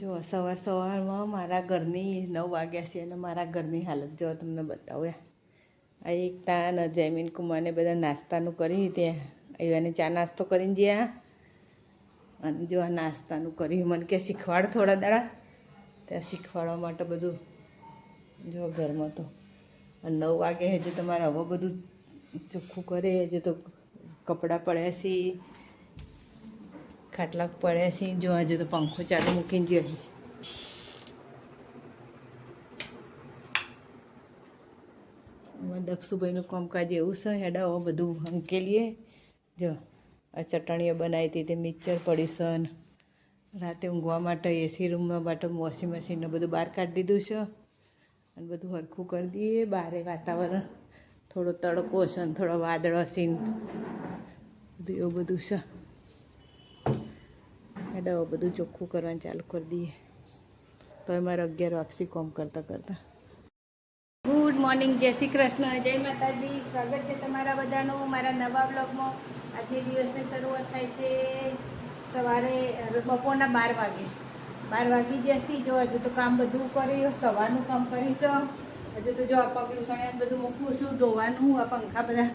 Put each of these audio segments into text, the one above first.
જો સવારમાં મારા ઘરની 9 વાગ્યા છે અને મારા ઘરની હાલત જો તમને બતાવું. આ એક તાન જયમીન કુમારને બધા નાસ્તાનું કરી ત્યાં અહીંયાને ચા નાસ્તો કરીને જ્યાં અને જો આ નાસ્તાનું કર્યું મને કે શીખવાડ થોડા દાડા ત્યાં શીખવાડવા માટે બધું જો ઘરમાં તો 9 વાગે હજુ તમારે હવે બધું ચોખ્ખું કરે. હજુ તો કપડાં પડ્યા છે, ખાટલા પડ્યા છે. જો હજુ તો પંખો ચાલુ મૂકીને જઈ દક્ષુભાઈનું કામકાજ એવું છે. હેડા હવે બધું હંકેલીએ. જો આ ચટણીઓ બનાવી હતી તે મિક્સર પડ્યું છે. રાતે ઊંઘવા માટે એસી રૂમમાં માટે વોશિંગ મશીનને બધું બહાર કાઢી દીધું છે અને બધું હરખું કરી દઈએ. બહારે વાતાવરણ થોડો તડકો છે ને થોડો વાદળો છે બધું એવું બધું છે. હેડા બધું ચોખ્ખું કરવાનું ચાલુ કરી દઈએ તો મારે 11 વાગશે કામ કરતાં. ગુડ મોર્નિંગ, જય શ્રી કૃષ્ણ, જય માતાજી. સ્વાગત છે તમારા બધાનું મારા નવા બ્લોગમાં. આજની દિવસની શરૂઆત થાય છે સવારે બપોરના 12 વાગે. 12 વાગી જશે. જો હજુ તો કામ બધું કર્યું, સવારનું કામ કરીશું. હજુ તો જો આ પગલું સણિયા બધું મૂકવું છું, ધોવાનું. આ પંખા બધા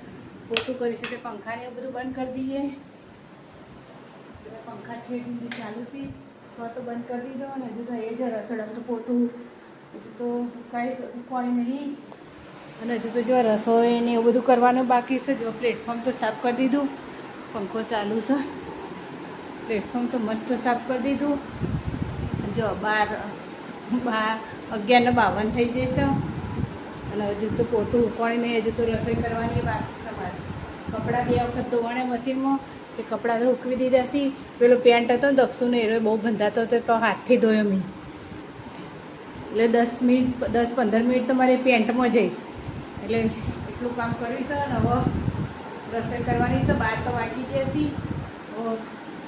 પોતું કરીશું તે પંખાને એવું બધું બંધ કરી દઈએ. બધા પંખા ઠેઠ ચાલુ છે તો બંધ કરી દીધો. અને હજુ તો એ જ રસોડામાં તો પોતું હજુ તો કાંઈ ઉકવાણી નહીં. અને હજુ તો જો રસોઈ ને એવું બધું કરવાનું બાકી છે. જો પ્લેટફોર્મ તો સાફ કરી દીધું, પંખો ચાલુ છે. પ્લેટફોર્મ તો મસ્ત સાફ કરી દીધું. જો 11:52 થઈ જશે અને હજુ તો પોતું ઉકવાણી નહીં. હજુ તો રસોઈ કરવાની બાકી છે મારે. કપડાં 2 વખત ધોવાણે મશીનમાં તે કપડાં તો ઉકવી દીધા છે. પેલો પેન્ટ હતો ને દક્ષુને એરો બહુ બંધાતો હતો તો હાથથી ધોયો મેં. એટલે 10-15 મિનિટ તો મારે પેન્ટમાં જઈ. એટલે એટલું કામ કર્યું છે ને હવે રસોઈ કરવાની છે. 12 તો વાગી જશે.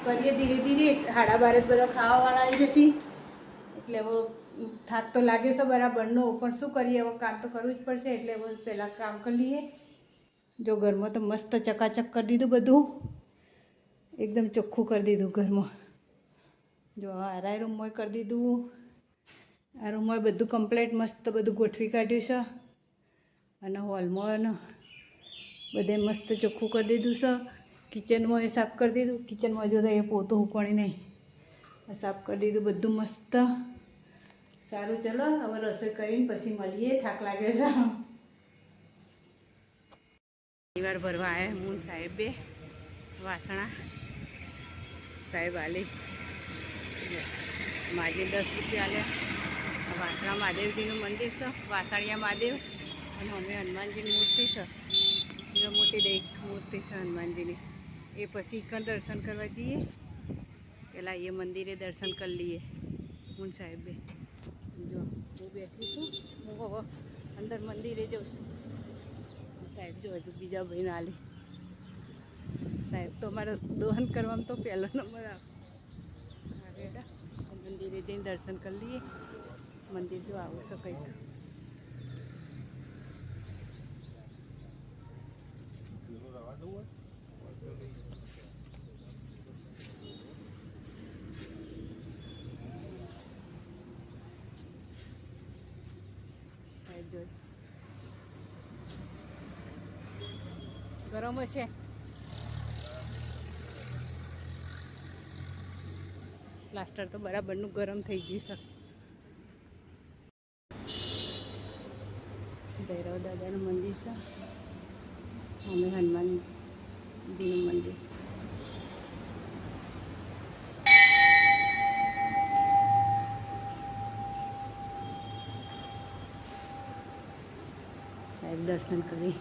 કરીએ ધીરે ધીરે. 12:30 જ બધા ખાવાવાળા આવી જશે. એટલે હવે થાક તો લાગે છે બરાબરનો, પણ શું કરીએ, હવે કામ તો કરવું જ પડશે. એટલે હવે પહેલાં કામ કરી લઈએ. જો ઘરમાં તો મસ્ત ચકાચક કરી દીધું, બધું એકદમ ચોખ્ખું કરી દીધું ઘરમાં. જો આરા રૂમમાં કરી દીધું. આ રૂમમાં બધું કમ્પ્લીટ મસ્ત બધું ગોઠવી કાઢ્યું છે. અને હોલમાં બધે મસ્ત ચોખ્ખું કરી દીધું છે. કિચનમાં એ સાફ કરી દીધું. કિચનમાં જો એ પોતું ઉકવાણી નહીં, સાફ કરી દીધું બધું મસ્ત. સારું, ચલો હવે રસોઈ કરીને પછી મળીએ. થાક લાગ્યો છે. પરિવાર ભરવા આવ્યા હું સાહેબ બે વાસણા. સાહેબ આલી માજી 10 રૂપિયા આલ્યા. વાસણા મહાદેવજીનું મંદિર છે, વાસણિયા મહાદેવ. અને અમે હનુમાનજીની મૂર્તિ છે, મોટી દૈક મૂર્તિ છે હનુમાનજીની. એ પછી એકણ દર્શન કરવા જઈએ. પહેલાં એ મંદિરે દર્શન કરી લઈએ. હું સાહેબ બે જો હું બેઠી છું. હું હવે અંદર મંદિરે જાઉં છું. સાહેબ જો હજુ બીજા ભાઈને આલી. સાહેબ તો અમારે દોહન કરવામાં તો પહેલો નંબર આવે. મંદિરે જઈને દર્શન કરી લઈએ. મંદિર જો આવું છે કંઈક. સાહેબ જો ગરમ છે. પ્લાસ્ટર તો બરાબરનું ગરમ થઈ ગયું છે. ભૈરવ દાદાનું મંદિર છે. અમે હનુમાનજીનું મંદિર છે. સાહેબ દર્શન કરી.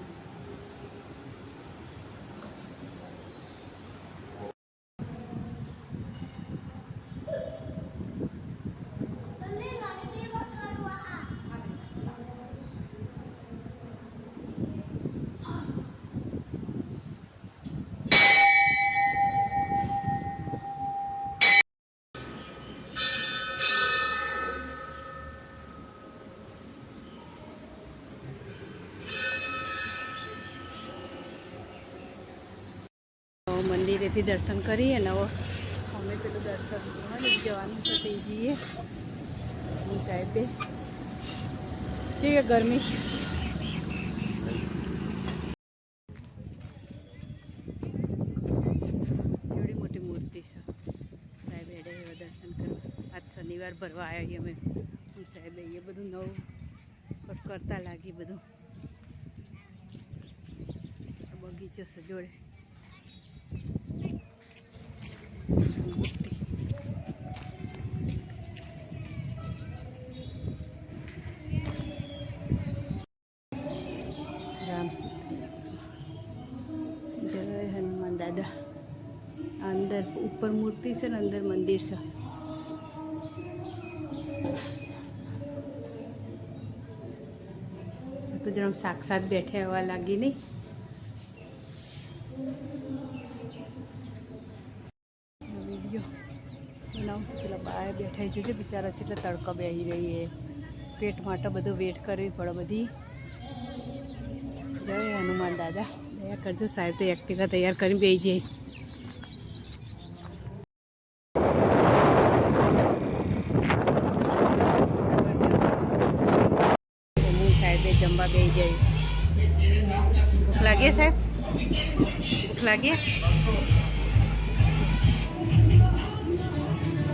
મંદિરેથી દર્શન કરી અને હવે અમે પેલું દર્શન કરવા જવાનું છે તે જઈએ હું સાહેબ બે છે ગરમી જેવડી મોટી મૂર્તિ છે સાહેબ એડે દર્શન કરવા આજ શનિવાર ભરવા આવ્યા અમે હું સાહેબ એ બધું નવું કરતા લાગી બધું બગીચો છે જોડે જય હનુમાન દાદા અંદર ઉપર મૂર્તિ છે ને અંદર મંદિર છે તો જરા સાક્ષાત બેઠે હવા લાગી નહીં વિડીયો બનાવશું પેલા બહાર બેઠા જોજે બિચારા છે એટલે તડકા બેસી રહી એ પેટ માટે બધું વેટ કરવી પડે બધી જય હનુમાન દાદા દયા કરજો સાહેબ તો એક્ટિવા તૈયાર કરીને બેસી જાય સાહેબે જમવા બેસી જાય ભૂખ લાગીએ સાહેબ ભૂખ લાગીએ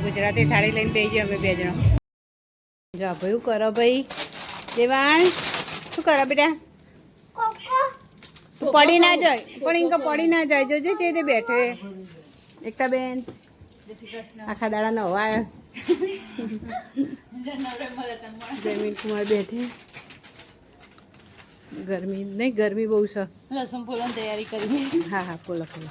ગુજરાતી થાળી લઈને બેસી જાય અમે બે જણા જા ભાઈ કરો ભાઈ દેવાણ શું કરો બેટા તું પડી ના જાય પણ ઇનકા પડી ના જાય જોજે છે તે બેઠે એકતા બેન આખા દાડા નવા જયમીન કુમાર બેઠે ગરમી નહીં ગરમી બહુ છે લસણ ફોલવાની તૈયારી કરી હા હા ફોલો ફોલો